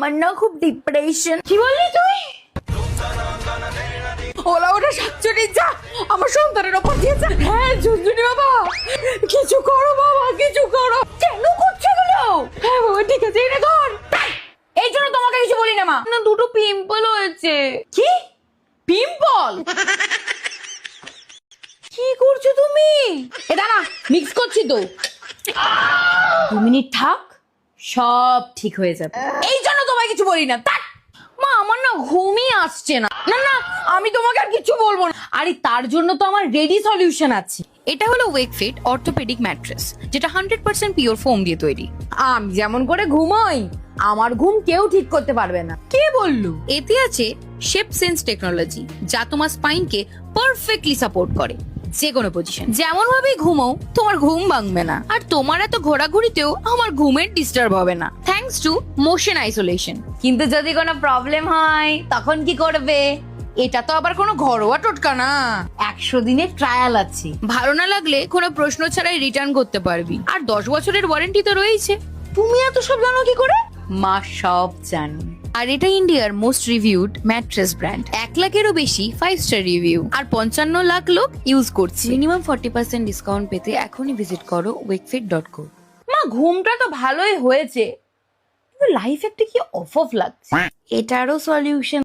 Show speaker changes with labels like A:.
A: আমার না খুব ডিপ্রেশন।
B: কি বললি তুই? ওলা ওটা শাকচুরি যা আমার সন্তানের ওপর দিয়েছে। হ্যাঁ ঝুনঝুনি বাবা, কিছু করো বাবা, কিছু করো।
A: কেন করছো এগুলো?
B: হ্যাঁ বাবা ঠিক আছে, এটা ধর।
A: এই জন্য তোমাকে কিছু বলি না মা।
B: না দুটো পিম্পল হয়েছে।
A: কি পিম্পল? কি করছো তুমি? এটা না মিক্স করছি তো। 2 মিনিট থাক, সব ঠিক হয়ে যাবে। এই জন্য তোমায় কিছু বলি না। তাক মা, আমার না ঘুমই আসছে না। না না, আমি তোমাকে আর কিছু বলবো না। আরে তার জন্য তো আমার রেডি সলিউশন আছে।
C: এটা হলো ওয়েকফিট অর্থোপেডিক ম্যাট্রেস, যেটা 100% পিওর ফোম দিয়ে তৈরি।
A: আমি যেমন করে ঘুমোই, আমার ঘুম কেউ ঠিক করতে পারবে না। কে বললো?
C: এতে আছে শেপ সেন্স টেকনোলজি, যা তোমার স্পাইনকে পারফেক্টলি সাপোর্ট করে। যে কোনো পজিশন যেমন ভাবে ঘুমাও, তোমার ঘুম ভাঙবে না। আর তোমার এত ঘোরাঘুরিতেও আমার ঘুমের ডিস্টার্ব হবে না, থ্যাঙ্কস টু মোশন আইসোলেশন।
A: কিন্তু যদি কোনো প্রবলেম হয় তখন কি করবে? এটা তো আবার কোনো ঘরোয়া টোটকা না, 100 দিনের ট্রায়াল আছে।
C: ভালো না লাগলে কোনো প্রশ্ন ছাড়াই রিটার্ন করতে পারবি, আর 10 বছরের ওয়ারেন্টি তো রয়েছে।
A: তুমি এত সব জানো কি করে? মা সব জানে।
C: আর এটা ইন্ডিয়ার মোস্ট রিভিউড ম্যাট্রেস ব্র্যান্ড। 1 লাখেরও বেশি 5 স্টার রিভিউ, আর 55 লাখ লোক ইউজ করছে। মিনিমাম 40% ডিসকাউন্ট পেতে এখনই ভিজিট করো wakefit.co।
A: মা ঘুমটা তো ভালোই হয়েছে, কিন্তু লাইফ একটা কি অফ লাগছে।
C: এটারও সলিউশন